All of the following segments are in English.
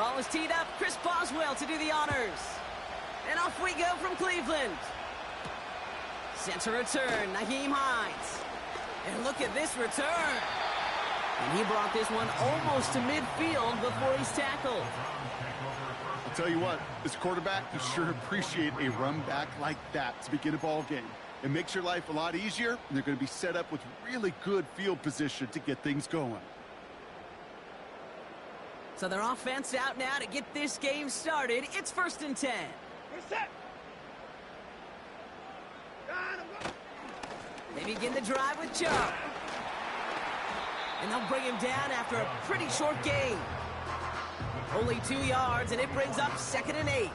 Ball is teed up. Chris Boswell to do the honors. And off we go from Cleveland. Center return, Nyheim Hines. And look at this return. And he brought this one almost to midfield before he's tackled. I'll tell you what, as a quarterback, you sure appreciate a run back like that to begin a ball game. It makes your life a lot easier, and they're going to be set up with really good field position to get things going. So their offense out now to get this game started. It's 1st and 10. They begin the drive with Chubb. And they'll bring him down after a pretty short gain. Only 2 yards, and it brings up 2nd and 8.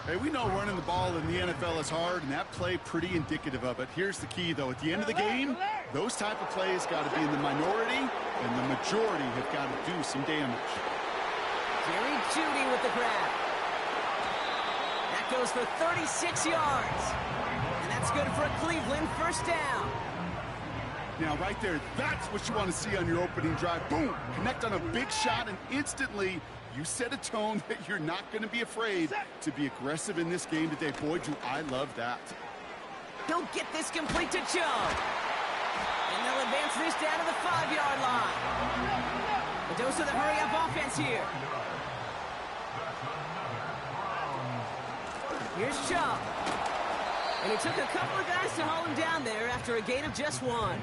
Hey, we know running the ball in the NFL is hard, and that play pretty indicative of it. Here's the key, though. At the end of the game, those type of plays got to be in the minority, and the majority have got to do some damage. Jerry Jeudy with the grab. That goes for 36 yards. And that's good for a Cleveland 1st down. Now, right there, that's what you want to see on your opening drive. Boom! Connect on a big shot, and instantly you set a tone that you're not going to be afraid to be aggressive in this game today. Boy, do I love that. He'll get this complete to Chubb. And they'll advance this down to the 5-yard line. A dose of the hurry-up offense here. Here's Chubb. And it took a couple of guys to haul him down there after a gain of just 1.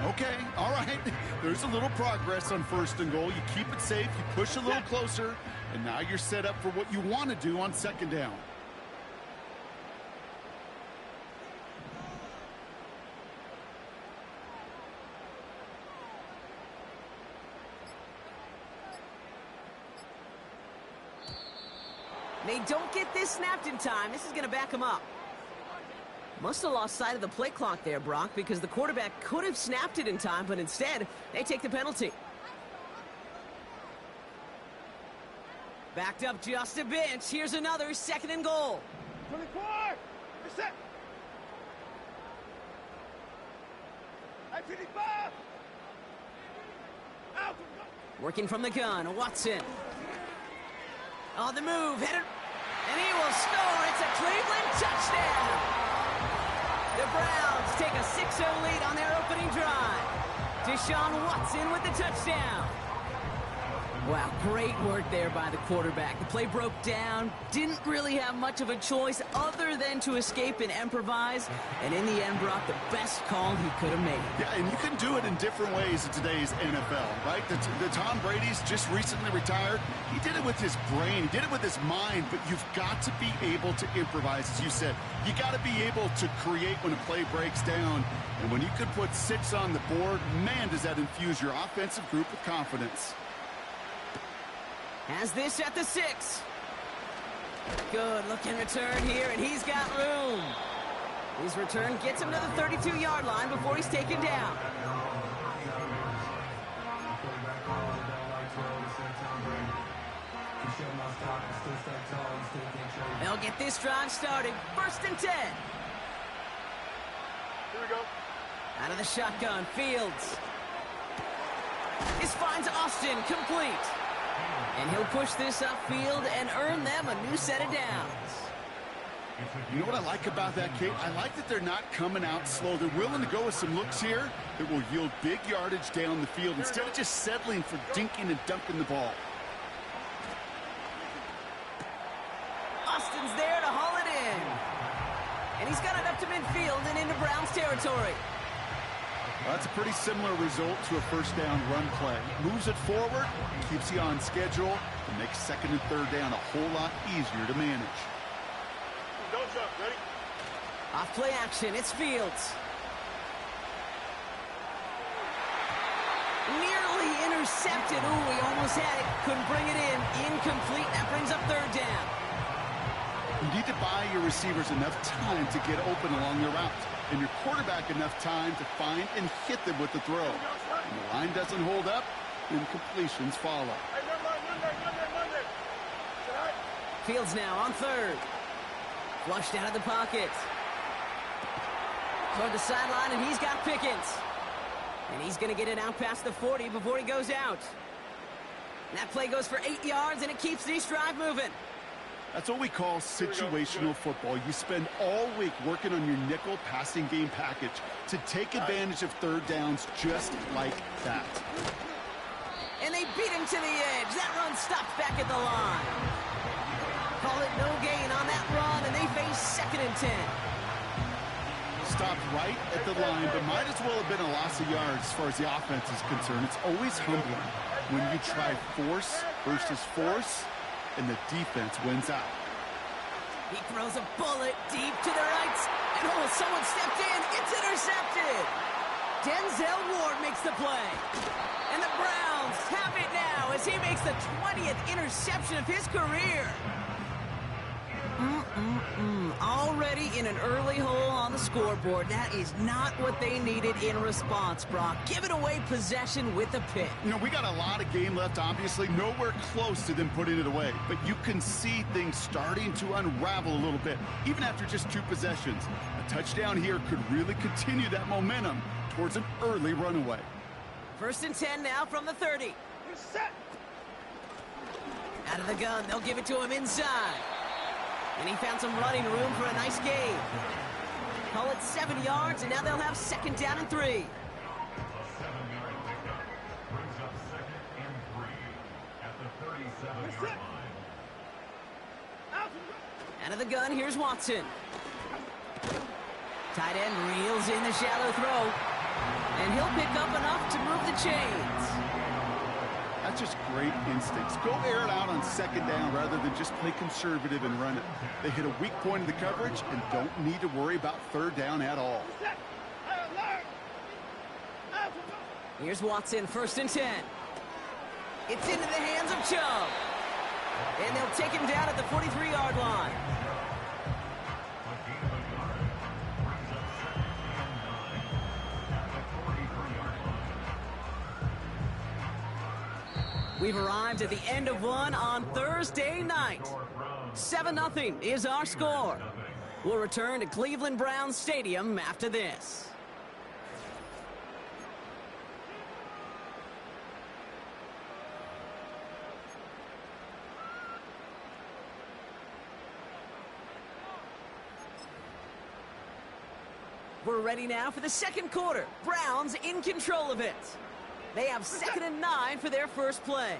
Okay, all right. There's a little progress on 1st and goal. You keep it safe, you push a little closer, and now you're set up for what you want to do on 2nd down. They don't get this snapped in time. This is going to back them up. Must have lost sight of the play clock there, Brock, because the quarterback could have snapped it in time, but instead, they take the penalty. Backed up just a bit. Here's another 2nd and goal. 24! Reset! I-55! Out! Working from the gun, Watson. On the move, headed, and he will score. It's a Cleveland touchdown. The Browns take a 6-0 lead on their opening drive. Deshaun Watson with the touchdown. Wow, great work there by the quarterback. The play broke down, didn't really have much of a choice other than to escape and improvise, and in the end, Brock, the best call he could have made. Yeah, and you can do it in different ways in today's NFL, right? The Tom Brady's just recently retired. He did it with his brain. He did it with his mind, but you've got to be able to improvise, as you said. You got to be able to create when a play breaks down, and when you can put 6 on the board, man, does that infuse your offensive group with confidence. Has this at the 6. Good looking return here, and he's got room. His return gets him to the 32-yard line before he's taken down. They'll get this drive started. 1st and 10. Here we go. Out of the shotgun, Fields. This finds Austin, complete. And he'll push this upfield and earn them a new set of downs. You know what I like about that, Kate? I like that they're not coming out slow. They're willing to go with some looks here that will yield big yardage down the field instead of just settling for dinking and dunking the ball. Austin's there to haul it in. And he's got it up to midfield and into Browns territory. Well, that's a pretty similar result to a 1st down run play. Moves it forward, keeps you on schedule, and makes 2nd and 3rd down a whole lot easier to manage. Don't jump. Ready? Off play action, it's Fields. Nearly intercepted. Ooh, he almost had it. Couldn't bring it in. Incomplete. That brings up 3rd down. You need to buy your receivers enough time to get open along their route, and your quarterback enough time to find and hit them with the throw. When the line doesn't hold up, then completions follow. Hey, Monday. Fields now on 3rd. Flushed out of the pocket. Toward the sideline, and he's got Pickens. And he's going to get it out past the 40 before he goes out. That play goes for 8 yards, and it keeps this drive moving. That's what we call situational football. You spend all week working on your nickel passing game package to take advantage of third downs just like that. And they beat him to the edge. That run stopped back at the line. Call it no gain on that run, and they face 2nd and 10. Stopped right at the line, but might as well have been a loss of yards as far as the offense is concerned. It's always humbling when you try force versus force, and the defense wins out. He throws a bullet deep to the right. And oh, someone stepped in. It's intercepted. Denzel Ward makes the play. And the Browns have it now as he makes the 20th interception of his career. Already in an early hole on the scoreboard. That is not what they needed in response, Brock. Giving away possession with a pick. You know, we got a lot of game left, obviously. Nowhere close to them putting it away. But you can see things starting to unravel a little bit, even after just 2 possessions. A touchdown here could really continue that momentum towards an early runaway. 1st and 10 now from the 30. Reset. Out of the gun, they'll give it to him inside. And he found some running room for a nice gain. Call it 7 yards, and now they'll have 2nd down and 3. A 7-yard pickup brings up 2nd and 3 at the 37-yard line. Out of the gun, here's Watson. Tight end reels in the shallow throw. And he'll pick up enough to move the chains. That's just great instincts. Go air it out on 2nd down rather than just play conservative and run it. They hit a weak point in the coverage and don't need to worry about 3rd down at all. Here's Watson, 1st and 10. It's into the hands of Chubb. And they'll take him down at the 43-yard line. We've arrived at the end of one on Thursday night. 7-0 is our score. We'll return to Cleveland Browns Stadium after this. We're ready now for the 2nd quarter. Browns in control of it. They have 2nd and 9 for their first play.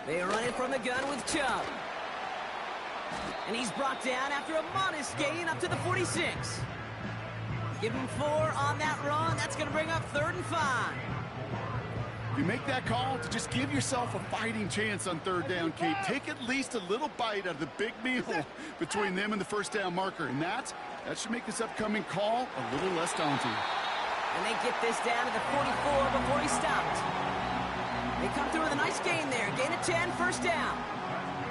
They run it from the gun with Chubb. And he's brought down after a modest gain up to the 46. Give him 4 on that run. That's going to bring up 3rd and 5. You make that call to just give yourself a fighting chance on 3rd down, Kate. Take at least a little bite out of the big meal between them and the 1st down marker. And that should make this upcoming call a little less daunting. And they get this down to the 44 before he stopped. They come through with a nice gain there. Gain of 10, 1st down.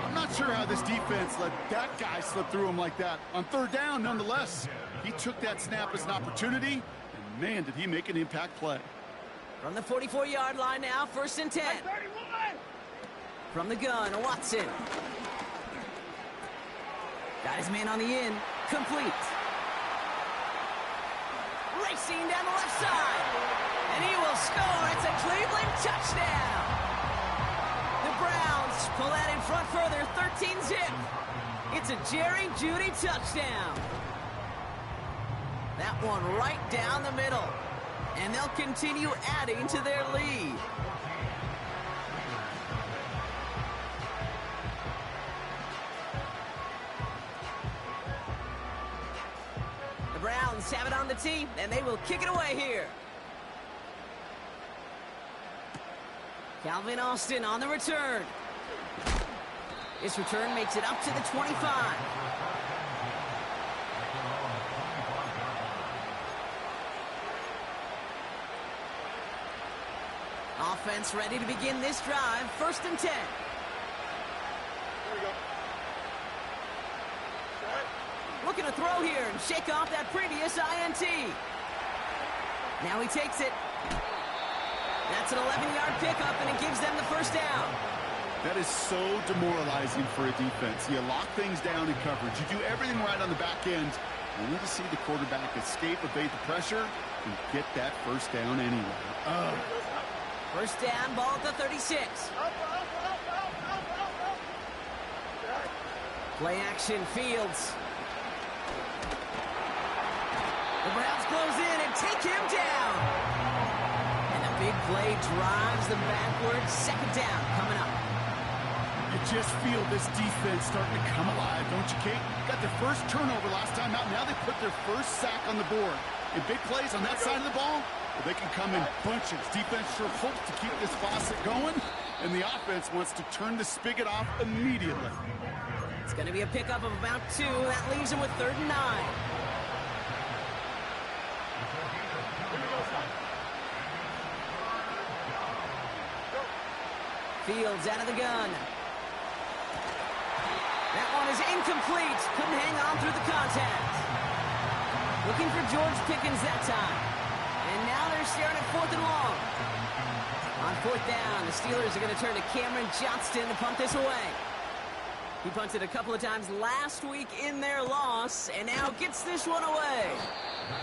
I'm not sure how this defense let that guy slip through him like that. On 3rd down, nonetheless, he took that snap as an opportunity, and man, did he make an impact play. From the 44-yard line now, 1st and 10. From the gun, Watson. Got his man on the in. Complete. Racing down the left side. And he will score. It's a Cleveland touchdown. The Browns pull that in front further, 13-zip. It's a Jerry Jeudy touchdown. That one right down the middle. And they'll continue adding to their lead. The Browns have it on the tee, and they will kick it away here. Calvin Austin on the return. This return makes it up to the 25. Offense ready to begin this drive. 1st and 10. Here we go. Looking to throw here and shake off that previous INT. Now he takes it. That's an 11-yard pickup, and it gives them the 1st down. That is so demoralizing for a defense. You lock things down in coverage. You do everything right on the back end. You need to see the quarterback escape, evade the pressure, and get that 1st down anyway. First down, ball at the 36. Play action, Fields. The Browns close in and take him down. And the big play drives them backwards. Second down coming up. You just feel this defense starting to come alive, don't you, Kate? Got their first turnover last time out. Now they put their first sack on the board. And big plays on that side of the ball, well, they can come in bunches. Defense sure hopes to keep this faucet going, and the offense wants to turn the spigot off immediately. It's going to be a pickup of about 2. That leaves him with 3rd and 9. Fields out of the gun. That one is incomplete. Couldn't hang on through the contact. Looking for George Pickens that time. And now they're staring at 4th and long. On 4th down, the Steelers are going to turn to Cameron Johnston to punt this away. He punted a couple of times last week in their loss, and now gets this one away.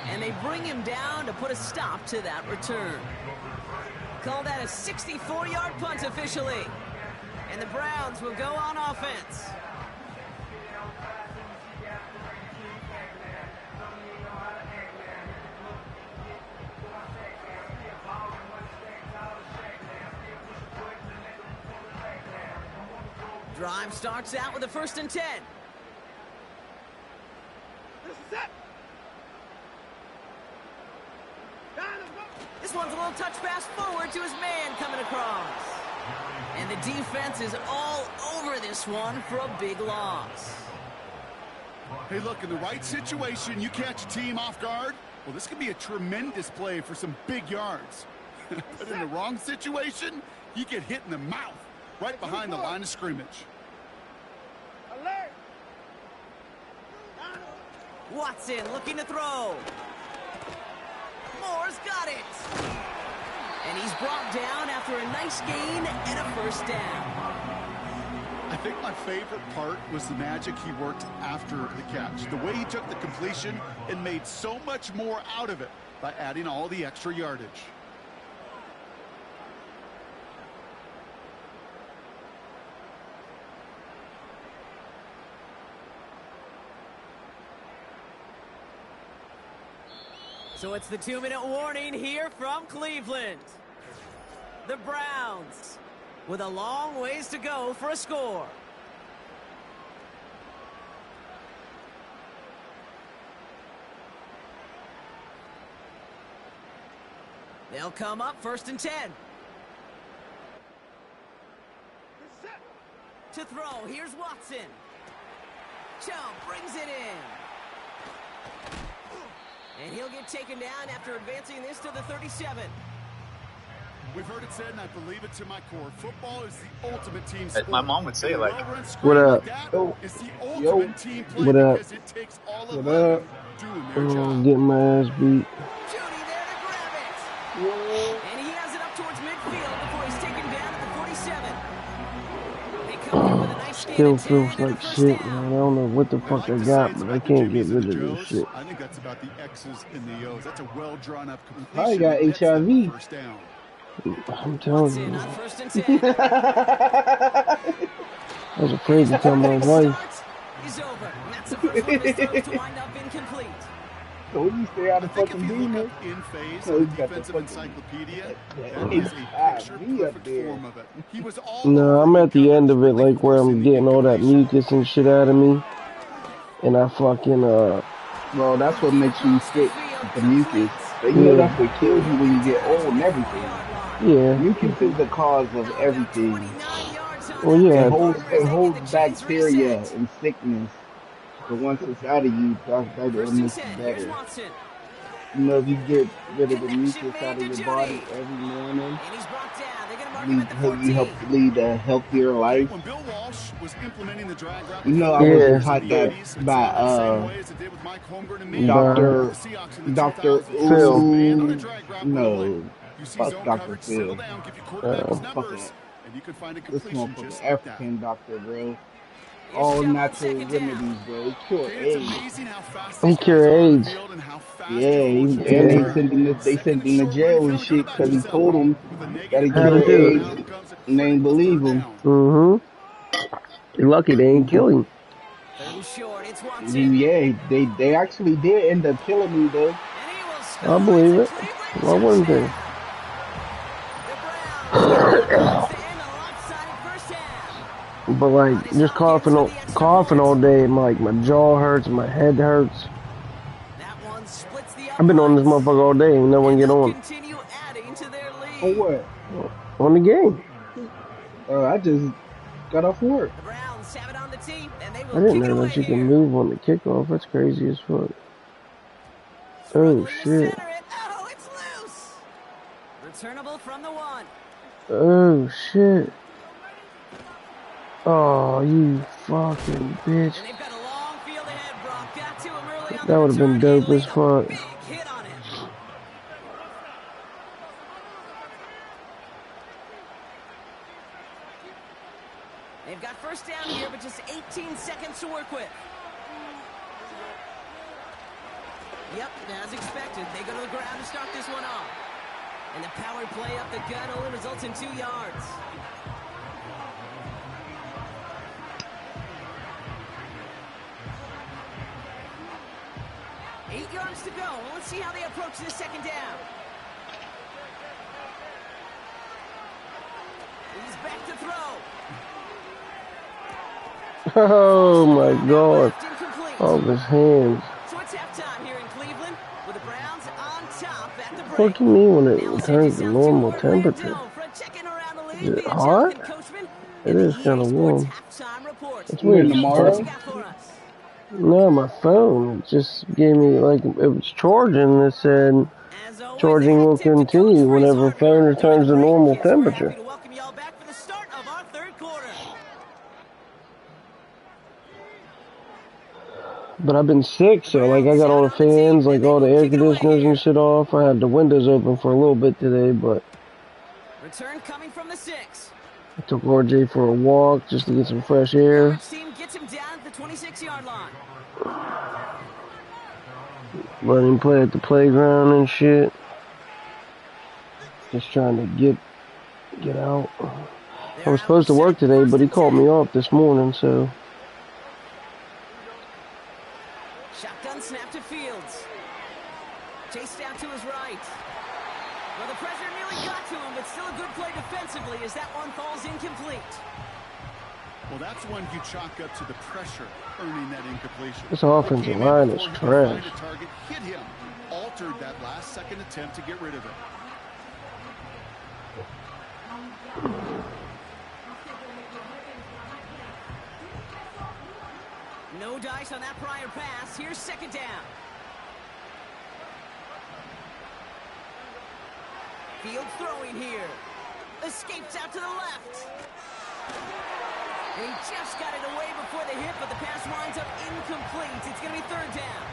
And they bring him down to put a stop to that return. Call that a 64-yard punt officially. And the Browns will go on offense. Drive starts out with a 1st and 10. This is it. This one's a little touch pass forward to his man coming across. And the defense is all over this one for a big loss. Hey, look, in the right situation, you catch a team off guard. Well, this could be a tremendous play for some big yards. But in the wrong situation, you get hit in the mouth right behind the line of scrimmage. Alert. Watson looking to throw. Moore's got it. And he's brought down after a nice gain and a 1st down. I think my favorite part was the magic he worked after the catch. The way he took the completion and made so much more out of it by adding all the extra yardage. So it's the 2-minute warning here from Cleveland. The Browns with a long ways to go for a score. They'll come up 1st and 10. To throw, here's Watson. Chubb brings it in. And he'll get taken down after advancing this to the 37. We've heard it said, and I believe it to my core. Football is the ultimate team sport. My mom would say, like, what up? It's the ultimate team play What up? because it takes all of What them up? doing their job. Getting my ass beat. Judy there to grab it. And he has it up towards midfield before he's taken down at the 47. They come in with a nice gain Still of 10 feels and a like 1st shit, down. man. I don't know what the fuck I got, but I can't get rid of this shit. I think that's about the X's and the O's. That's a well-drawn up completion. I got Gets them HIV. first down. I'm telling Watson you. on 1st and 10. I was afraid to tell my wife. Is over. And that's the first one of his throws to wind up incomplete. So you stay out of I think fucking if you look demon. up in phase So of he's the got the defensive fucking encyclopedia, that that is a HIV up picture-perfect there. form of it. He was all No, I'm over at the end of it, coverage, like where I'm forcing getting all that incompletion. mucus and shit out of me. And I fucking, Well, that's what makes you sick, the mucus. But you know that's what kills you when you get old and everything. yeah. Mucus is the cause of everything. 29 yards on Well, that. yeah. It holds bacteria and sickness. But once it's out of you, that First will and make 10. you Here's better. Watson. You know, if you get rid of the mucus out of your body every morning, And he's brought down. They're going to mark him at the 14. you help lead a healthier life. When Bill Walsh was implementing the drag route, You know, I Yeah. wasn't taught that by Dr. Dr. Phil. No, fuck Dr. Phil. Fucking this motherfucking African doctor, bro. All natural remedies, bro. Cure AIDS. He cure AIDS. fast, Yeah, drove with some and Yeah. they second sent and him to short. How do jail you and feel good shit about because he yourself told him with a gotta negative How kill to play? do it. eggs, Now comes a and they ain't critical believe third him. down. You're lucky they ain't kill him. Third and short, it's Watson. Yeah, they actually did end up killing him though. And he will I score. It's believe a it. Cleveland Why wouldn't touchdown. they? The Browns get enough points to end a lopsided first half. But like, On his just hog in for the extra coughing all point. day, my jaw hurts, my head hurts. That one splits the I've been on this uprights. motherfucker all day, ain't no one And get they'll on. continue adding to their On lead. what? On the game. I just got off work. The Browns have it on the tee, and they I will didn't kick it know away that you can here. move on the kickoff. That's crazy as fuck. Oh Struggling to shit. center it. Oh, it's loose. Returnable from the 1. Oh shit. Oh, you fucking bitch. And they've got a long field ahead, Brock. Got to him early on That the would have been return dope and as laid a fuck. big hit on him. They've got first down here, but just 18 seconds to work with. Yep, as expected, they go to the ground to start this one off. And the power play up the gut only results in 2 yards. Eight yards to go. Let's see how they approach this second down. He's back to throw. Oh my god. Left incomplete. Oh, his hands. So it's halftime here in Cleveland with the Browns on top at the break. What do you mean when it Now let's returns to introduce normal Orlando temperature? for a check-in around the league Is it via hot? Jonathan Coachman It and the is EA kind of Sports warm. halftime report. It's You in weird. Coach, what tomorrow? you got for us? No, my phone. It just gave me, like, it was charging. It said, As always, charging a will hat tip to Coach continue for his whenever hard phone work during returns the to break. normal Kids, we're happy temperature. to welcome y'all back for the start of our third quarter. But I've been sick, so, like, I got all the fans, like, all the air conditioners and shit off. I had the windows open for a little bit today, but Return coming from the 6. I took RJ for a walk just to get some fresh air. Coverage team gets him down at the 26-yard line. Let him play at the playground and shit. Just trying to get out. I was supposed to work today, but he called me off this morning, so. Shotgun snap to Fields. Chased out to his right. Well, the pressure nearly got to him, but still a good play defensively as that one falls incomplete. Well, that's one you chalk up to the pressure earning that incompletion. This offensive Came in line is before he could find trash. a target, hit him, altered that last-second attempt to get rid of it. No dice on that prior pass. Here's second down. Field throwing here. Escapes out to the left. And he just got it away before the hit, but the pass winds up incomplete. It's going to be third down.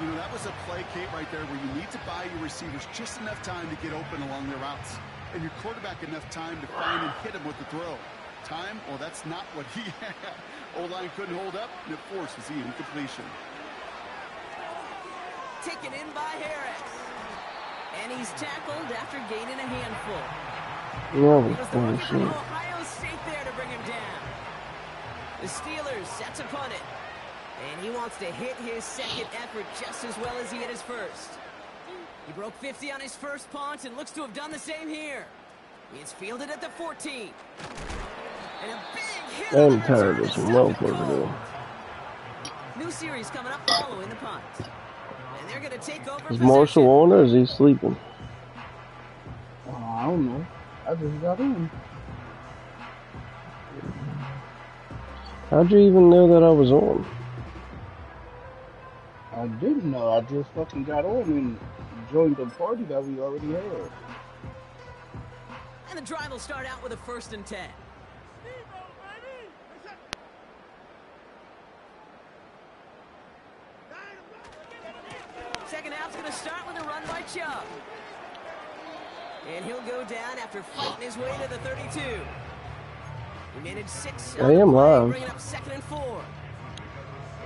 You know, that was a play, Kate, right there where you need to buy your receivers just enough time to get open along their routes. And your quarterback enough time to find and hit him with the throw. Time? Well, that's not what he had. O-line couldn't hold up, and it forces the incompletion. Taken in by Harris. And he's tackled after gaining a handful. That It was was the rookie from bullshit. Ohio State there to bring him down. The Steelers set to punt it. And he wants to hit his second effort just as well as he hit his first. He broke 50 on his first punt and looks to have done the same here. It's fielded at the 14. And a big hit on I'm the tired return of this to stop the motherfucker, call. though. New series coming up following the punt. And they're going to take over Is possession. Marshall on or is he sleeping? I don't know. I just got in. How'd you even know that I was on? I didn't know. I just fucking got on and joined the party that we already had. And the drive will start out with a 1st and 10. Second half's going to start with a run by Chubb. And he'll go down after fighting his way to the 32. He managed 6 on I the am play, live. bringing up 2nd and 4.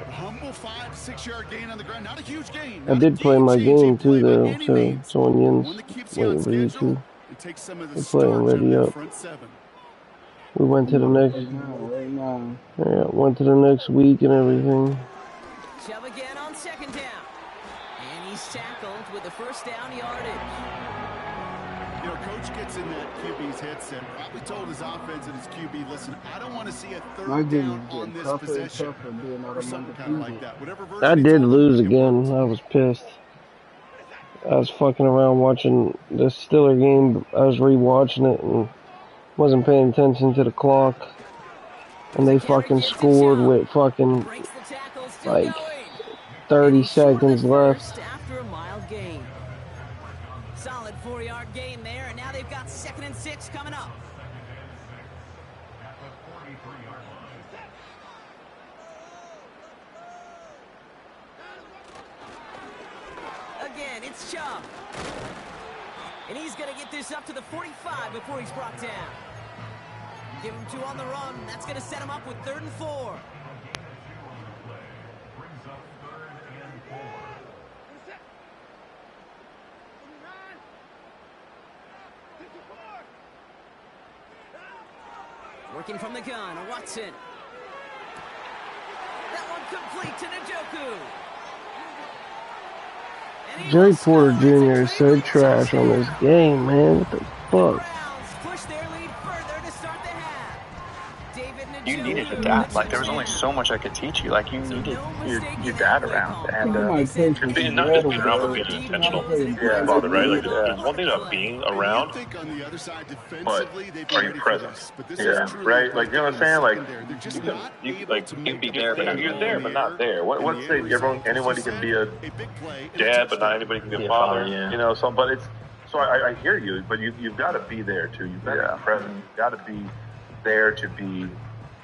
A humble 5-6-yard gain on the ground. Not a huge gain. I did play my game too, though, so One someone that keeps Yin's you on waiting for you schedule too. and takes some of the We're playing starch out of ready that up. front seven. We went to the next, Right now. yeah, went to the next week and everything. Chubb again on second down. And he's tackled with the first down yardage. You know, Coach gets in that QB's headset, probably told his offense and his QB, listen, I don't want to see a My third game down is on getting this tougher and possession. tougher being out Or of something kind of like undefeated. that. Whatever I version they did told lose him, it again. worked. I was pissed. I was fucking around watching the Steeler game. I was rewatching it and wasn't paying attention to the clock. And they fucking scored with fucking Breaks the tackle, still like going. 30 And he's short of the seconds left. first after a mild gain. Solid 4-yard gain there, and now they've got 2nd and 6 coming up. At the 43-yard line. Again, it's Chubb. And he's going to get this up to the 45 before he's brought down. Give him 2 on the run. That's going to set him up with 3rd and 4. Brings up 3rd and 4. Set. 59. 54. Working from the gun, Watson. That one complete to Njoku. And he Jerry will Porter score. Jr. It's is a so Cleveland trash on this touchdown. game, man. What the The fuck? Browns push their lead further to start the half. David You Njoku, needed a dad. the Like, there was only touchdown. so much I could teach you. Like, you So needed no your mistake in your that dad play around. call. And Somebody take Just this being not just being around, but red being over intentional there. Yeah. about it, right? Like Yeah. there's one thing about being And around, you'd think on the other side, but defensively, they'd be are you ready for present? this. But this Yeah. is truly Right? Like, you know what I'm saying? Like, secondary. They're just you can, not you able like to you make can be a there, play but you're in there, the but not air. there. What In what's the say air, everyone as anybody you can said, be a a big play and a dad, but not touchdown. anybody can be Be a a father. father, yeah. You know, so but it's so I hear you, but you've got to be there too. You've got to Yeah. be present. You've got to be there to be,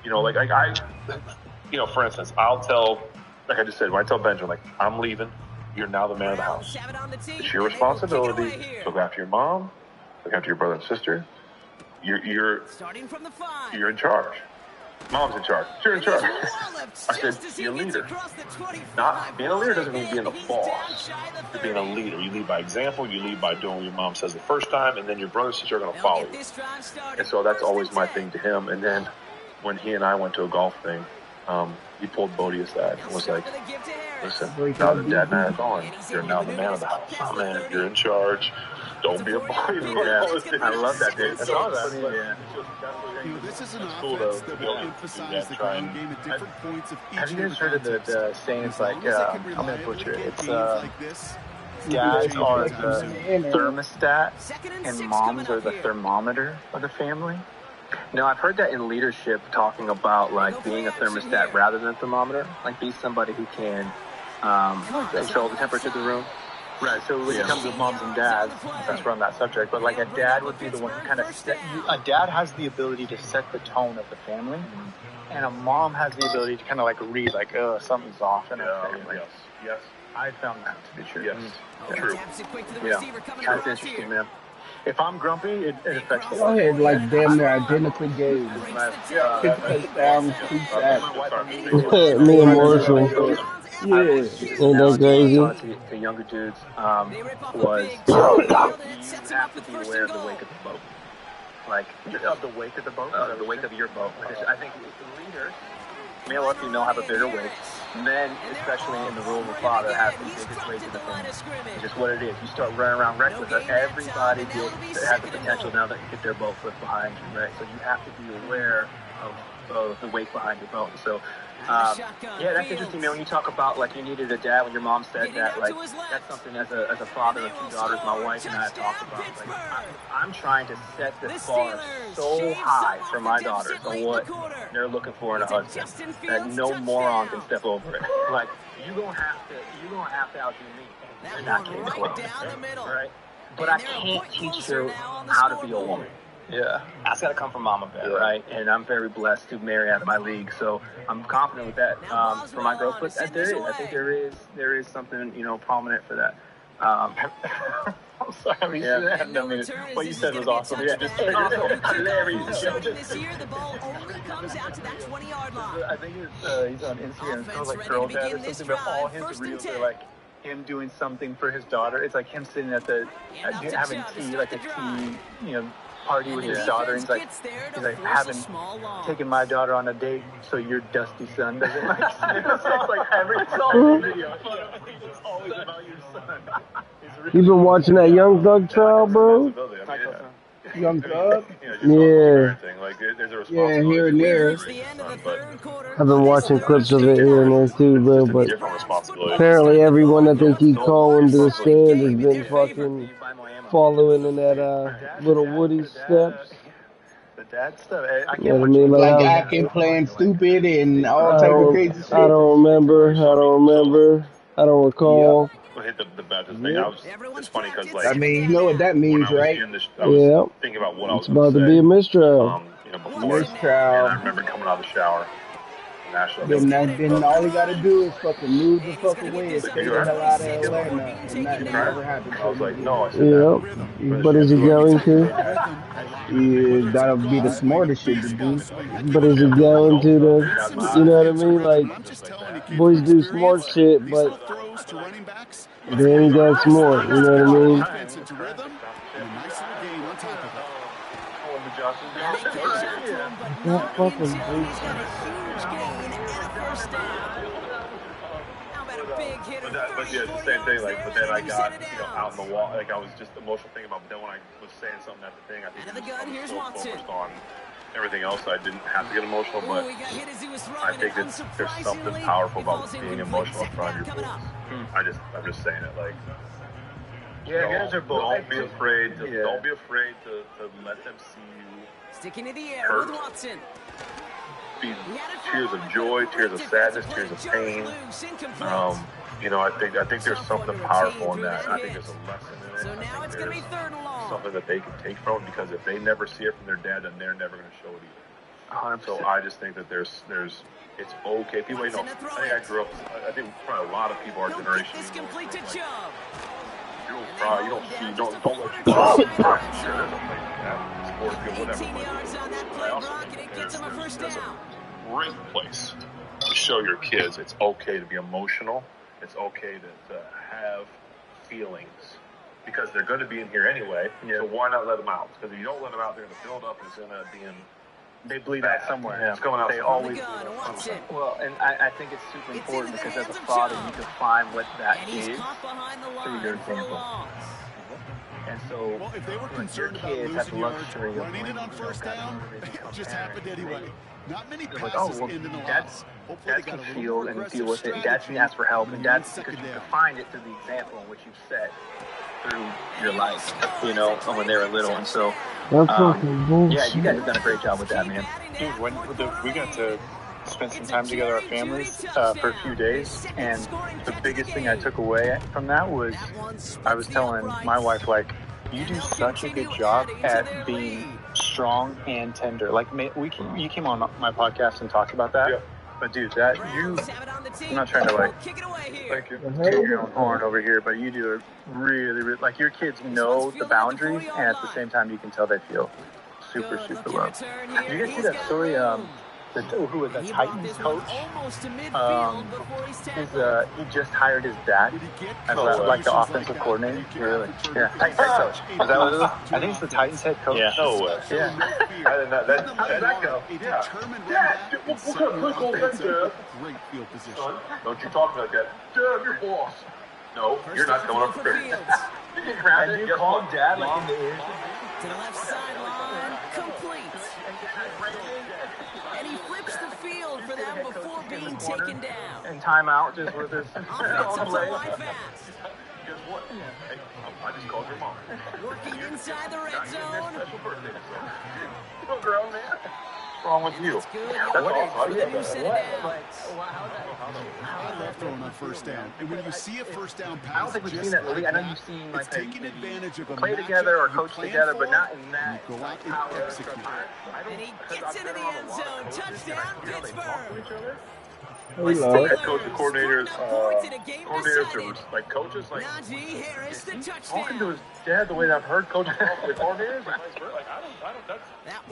you know, like I you know, for instance, I'll tell, like I just said, when I tell Benjamin, like, I'm leaving, you're now the man of the house. Browns have it on the team, It's your and they will kick it responsibility away here. to look after your mom, look after your brother and sister. You're Starting from the 5. in charge. Mom's in charge. You're in charge. I I said, be a leader. Not being a leader doesn't mean being a boss. You're being a leader. You lead by example. You lead by doing what your mom says the first time, and then your brother and sister are going to follow you. And so that's always my thing to him. And then when he and I went to a golf thing, he pulled Bodie aside and was like, listen, now that Dad and I are gone, you're now the man of the house. Oh, man, you're in charge. Don't be a boy. Yeah. I love that, dude. That's all that. Yeah. You know, this is an Cool, offense though, that to be will able to emphasize do that, the try ground and- game at different points of each Have you and guys every heard of context. the sayings As like, long as they can I'm rely gonna on butcher it. games It's, like this, dads change are anytime the soon. thermostat and moms are the thermometer of the family. No, I've heard that in leadership, talking about like being a thermostat rather than a thermometer. Like, be somebody who can control the temperature of the room. Right. So when it comes to moms and dads, since we're on that subject, but like a dad would be the one who kind of set. A dad has the ability to set the tone of the family, and a mom has the ability to kind of like read, like, oh, something's off in our family. Yes. I found that to be true. Yes. True. Yeah, that's interesting, man. If I'm grumpy, it affects me. Go ahead, like damn near identical games. 6 touchdowns, 2 sacks. Me and Marshall. Yeah. Ain't that crazy? To younger dudes, was you have to be aware of the wake of the boat. Like, of the wake of the boat, the wake of your boat. Because I think leaders, male or female, have a bigger wake. Men, especially in the role of a father, have the biggest wake in the family. It's just what it is. You start running around reckless, everybody has the potential now that you get their boat flipped behind you, right? So you have to be aware of the wake behind your boat. So, yeah, that's interesting, man. When you talk about like you needed a dad, when your mom said that, like that's something as a father of 2 daughters, my wife and I have talked about. Like, I'm trying to set the bar so high for my daughters on what they're looking for in a husband that no moron can step over it. Like, you gonna have to outdo me. You're not getting close, right? But I can't teach her how to be a woman. Yeah, that's got to come from mama, bear, right? And I'm very blessed to marry out of my league, so I'm confident with that for my girls. But there is, I think there is something, you know, prominent for that. I'm sorry. I mean, what you said was awesome. Yeah, just hilarious. This year, the ball only comes out to that 20-yard line. I think he's on Instagram. It's called like Girl Dad or something. But all his reels are like him doing something for his daughter. It's like him sitting at the having tea, like a tea, party with his daughter. And he's like taking my daughter on a date, so your dusty son doesn't like it's like every video. It's always about your son. You been watching that Young Thug trial, bro? Young Thug? Yeah. Yeah, here and there. I've been watching clips of it here and there too, bro. But apparently, everyone that they keep calling to the stand has been fucking following in that little Woody steps. The dad stuff. You know what I mean? Like acting, playing stupid, and all type of crazy shit. I don't remember. I don't recall. Hit the Baptist thing. It's funny because, like, I mean, you know what that means, right? I was thinking about what I was about to be a mistrial. Before, mistrial. And I remember coming out of the shower. Then all you gotta do is fucking move the fuck away and stay the hell out of Atlanta, and that never happened. I was like, no, I said that. But is he going to? Yeah, that'll be the smartest shit to do. But is he going to, though? You know what I mean? Like, boys do smart shit, but they ain't that smart, you know what I mean? That fucking But yeah, it's the same thing. Like, but then I got out in the wall. Like, I was just emotional thinking about. But then when I was saying something at the thing, I think I was so focused on everything else, I didn't have to get emotional. But I think there's something powerful about being emotional in front of your boys. I'm just saying it. Like, guys are both. Don't be afraid to let them see you. Sticking to the air with Watson. Be tears of joy, tears of sadness, tears of pain. I think there's something powerful in that. I think there's a lesson in it. So now it's going to be third and long. Something that they can take from, because if they never see it from their dad, then they're never going to show it either. 100%. So I just think that it's okay. People, I think I grew up. I think probably a lot of people our generation. This complete to Chubb. You don't cry. You don't see. Don't let you cry. Sure, there's a play like that. Sports field, whatever. 18 yards on that play, Brock, and it gets him a first down. Great place to show your kids it's okay to be emotional. It's okay to have feelings, because they're going to be in here anyway. Yeah. So why not let them out? Because if you don't let them out, they're going to build up and it's going to be in. They bleed out somewhere. Yeah. It's coming out. They always bleed out somewhere. Well, and I think it's super important because as a father, you can find what that is through your example. And so, if they were concerned about losing yards, running it on first down, it just happened anyway. Not many passes into the loss. Dads can feel and deal with it. Dads can ask for help, and dads, because you can find it through the example in which you've set through your life, when they were little. And so, you guys have done a great job with that, man. Dude, we got to spend some time together, our families, for a few days, and the biggest thing I took away from that was I was telling my wife, like, you do such a good job at being strong and tender. Like, you came on my podcast and talked about that. Yeah. But dude, I'm not trying to Thank you. take your own horn over here, but you do a really, really, like, your kids know the boundaries, and at the same time you can tell they feel super, super loved. Did you guys see that story? Who was that Titans coach? He just hired his dad as the offensive coordinator. Really? Yeah. Titans head coach. Is that what it is? I think it's the Titans head coach. Yeah. No way. Yeah. I didn't know that. How did that go? Great field position. Don't you talk like that. Dad, your boss. No, you're not coming up for it. And you called dad like in the ear. To the left sideline, complete. And he flips the field for them before being taken down. And timeout just with his offensive line pass. Guess what? Hey, I just called your mom. Working inside the red zone. Special birthday to son. You're a grown man. What's wrong with you? That's awesome. I love throwing on first down. And when you see a first down pass, I don't think we've seen that in the league. I know you've seen it's taking advantage of a play together or coach together, but not in that. You go out and execute. And he gets into the end zone. Touchdown, Pittsburgh. Hey, Lord. Head coach and coordinators, like coaches, like Najee Harris, the touchdown. talking to his dad the way that I've heard coaches the coordinators, and vice versa. Like I don't.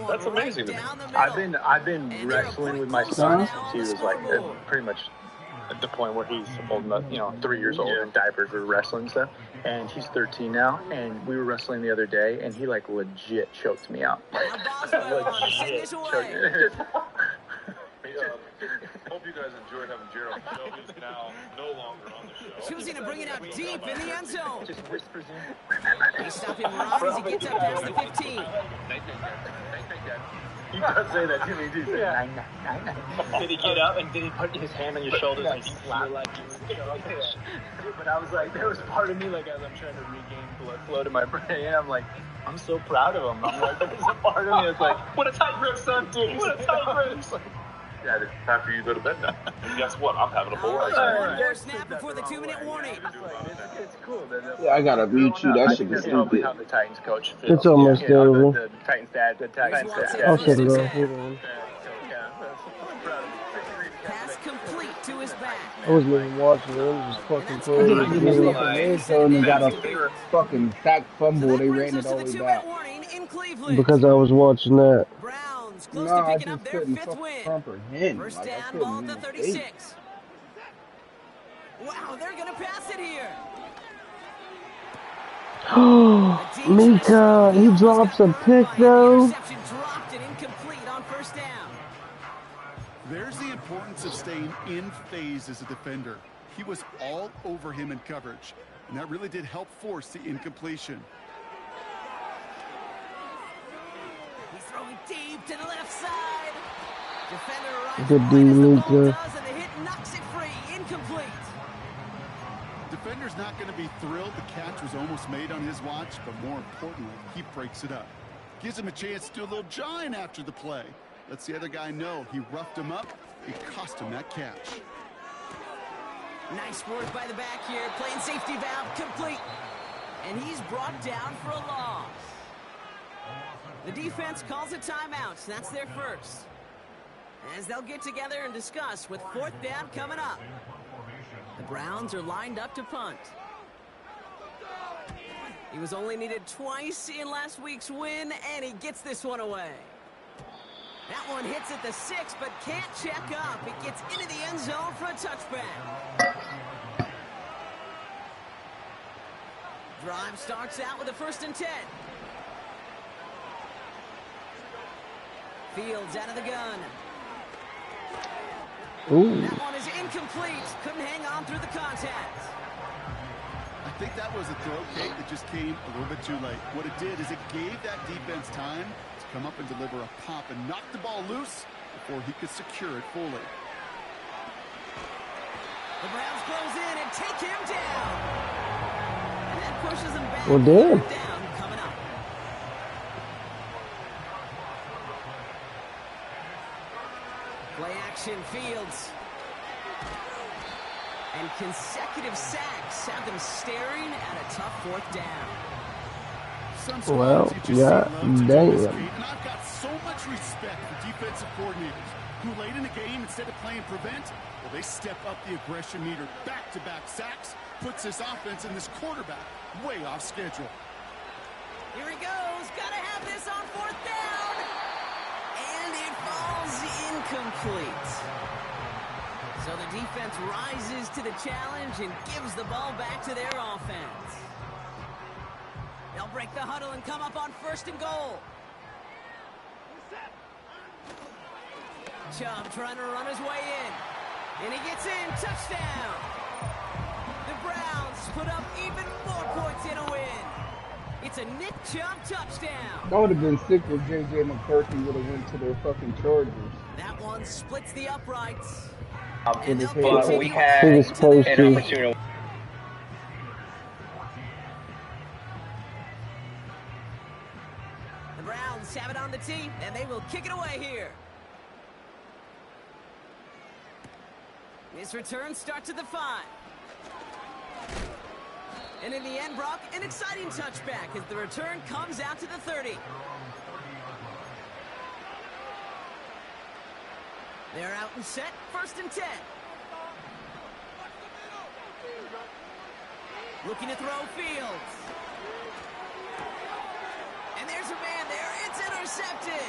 That's amazing to me. I've been wrestling with my son since he was like pretty much at the point where he's old enough, 3 years old in diapers. We were wrestling and stuff, and he's 13 now. And we were wrestling the other day, and he like legit choked me out. Legit choked me. Hope you guys enjoyed having Jared on the show. He's now no longer on the show. Choosing to bring it out deep in the end zone. Just whispers in. They stop him wrong as he gets up past the 15. He does say that to me, too. Yeah. Did he get up and did he put his hand on your shoulders and he feel like you But I was like, there was part of me, like, as I'm trying to regain blood flow to my brain, I'm like, I'm so proud of him. I'm like, there's a part of me that's like, what a tight grip, son, dude. What a tight grip. Yeah, it's time for you to go to bed now. Guess what? I'm having a bull One more snap before the 2-minute warning. It's cool. Yeah, I gotta mute you. That shit is stupid. How the Titans coach feels. It's almost over. The Titans dad. The Titans dad. I'll shut it off. Hold on. Pass complete to his back. I wasn't even watching it. I was just fucking playing. So they got a fucking sack fumble. They ran it all the way back. Because I was watching that. Close No, to I picking up just their couldn't fifth fucking win. comprehend. First Like, I down, couldn't ball at the even 36. Wow, they're going to pass it here. Mika, he drops a pick though. Interception dropped and incomplete on first down. There's the importance of staying in phase as a defender. He was all over him in coverage, and that really did help force the incompletion. He's throwing deep to the left side. Defender arrives Good right D, as the ball Mika. does, and the hit knocks it free. Incomplete. Defender's not going to be thrilled the catch was almost made on his watch, but more importantly, he breaks it up. Gives him a chance to do a little jawing after the play. Lets the other guy know he roughed him up. It cost him that catch. Nice work by the back here. Playing safety valve complete. And he's brought down for a loss. The defense calls a timeout, so that's their first. As they'll get together and discuss with fourth down coming up. The Browns are lined up to punt. He was only needed twice in last week's win, and he gets this one away. That one hits at the 6, but can't check up. It gets into the end zone for a touchback. Drive starts out with a 1st and 10. Fields out of the gun. Ooh. That one is incomplete. Couldn't hang on through the contact. I think that was a throw, Kate, that just came a little bit too late. What it did is it gave that defense time to come up and deliver a pop and knock the ball loose before he could secure it fully. The Browns close in and take him down. And that pushes him back. Well, damn. Down coming up. Play action, Fields. And consecutive sacks have them staring at a tough 4th down. Well, yeah, damn. And I've got so much respect for defensive coordinators who late in the game, instead of playing prevent, well, they step up the aggression meter. Back-to-back sacks puts this offense and this quarterback way off schedule. Here he goes. Got to have this on 4th down. And it falls incomplete. So the defense rises to the challenge and gives the ball back to their offense. They'll break the huddle and come up on 1st and goal. Chubb trying to run his way in. And he gets in. Touchdown. The Browns put up even more points in a win. It's a Nick Chubb touchdown. That would have been sick if J.J. McCarthy would have went to their fucking Chargers. That one splits the uprights. And we had an opportunity. The Browns have it on the tee, and they will kick it away here. This return starts at the 5. And in the end, Brock, an exciting touchback as the return comes out to the 30. They're out and set, 1st and 10. Looking to throw Fields. And there's a man there. It's intercepted.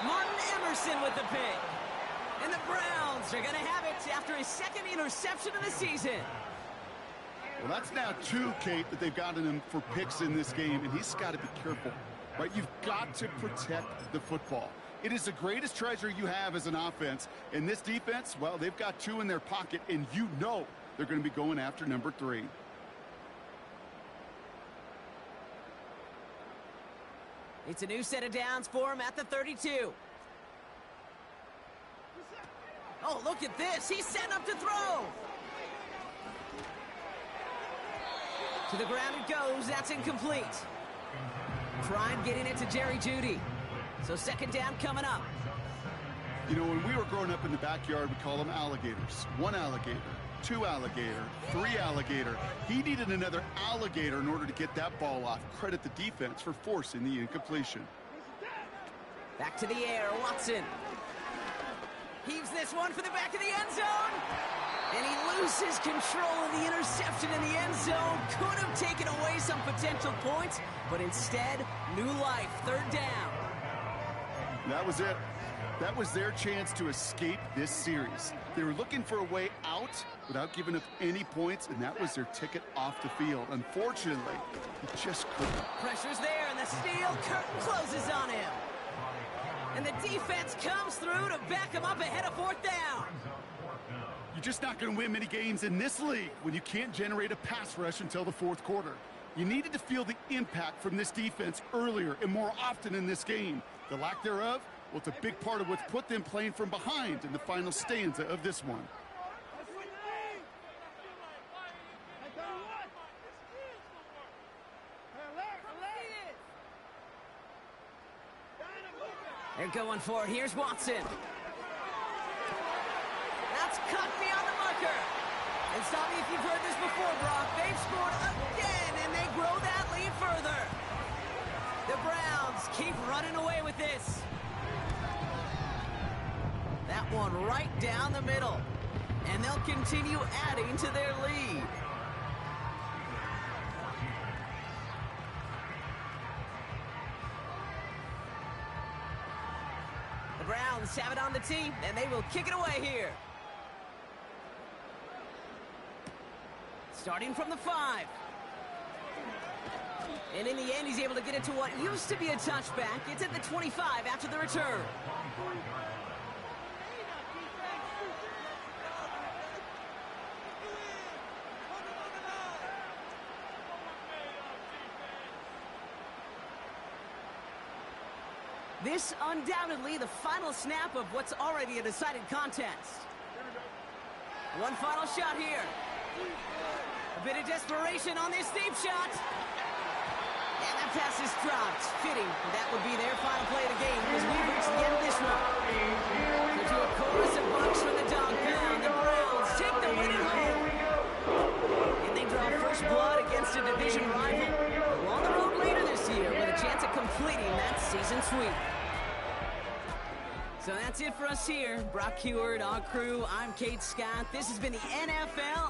Martin Emerson with the pick. And the Browns are going to have it after his second interception of the season. Well, that's now 2, Kate, that they've gotten him for picks in this game, and he's got to be careful, right? You've got to protect the football. It is the greatest treasure you have as an offense. And this defense, well, they've got 2 in their pocket, and you know they're going to be going after number 3. It's a new set of downs for him at the 32. Oh, look at this. He's setting up to throw. To the ground it goes. That's incomplete. Prime getting it to Jerry Jeudy. So second down coming up. You know, when we were growing up in the backyard, we call them alligators. 1 alligator, 2 alligator, 3 alligator. He needed another alligator in order to get that ball off. Credit the defense for forcing the incompletion. Back to the air, Watson. Heaves this one for the back of the end zone. And he loses control of the interception in the end zone. Could have taken away some potential points, but instead, new life, third down. That was it. That was their chance to escape this series. They were looking for a way out without giving up any points, and that was their ticket off the field. Unfortunately, he just couldn't. Pressure's there, and the steel curtain closes on him. And the defense comes through to back him up ahead of fourth down. You're just not going to win many games in this league when you can't generate a pass rush until the fourth quarter. You needed to feel the impact from this defense earlier and more often in this game. The lack thereof, well, it's a big part of what's put them playing from behind in the final stanza of this one. They're going for it. Here's Watson. That's cut beyond the marker. And stop me if you've heard this before, Brock. They've scored again, and they grow that lead further. The Browns keep running away with this. That one right down the middle. And they'll continue adding to their lead. The Browns have it on the tee, and they will kick it away here. Starting from the 5. And in the end, he's able to get it to what used to be a touchback. It's at the 25 after the return. This undoubtedly the final snap of what's already a decided contest. One final shot here. A bit of desperation on this deep shot. And that pass is dropped. Fitting. That would be their final play of the game as we reach the end of this one. So to a chorus of bucks from the dog pound, the Browns take the win at home. And they draw first blood against a division rival. On the road later this year with a chance of completing that season sweep. So that's it for us here. Brock Huard, our crew, I'm Kate Scott. This has been the NFL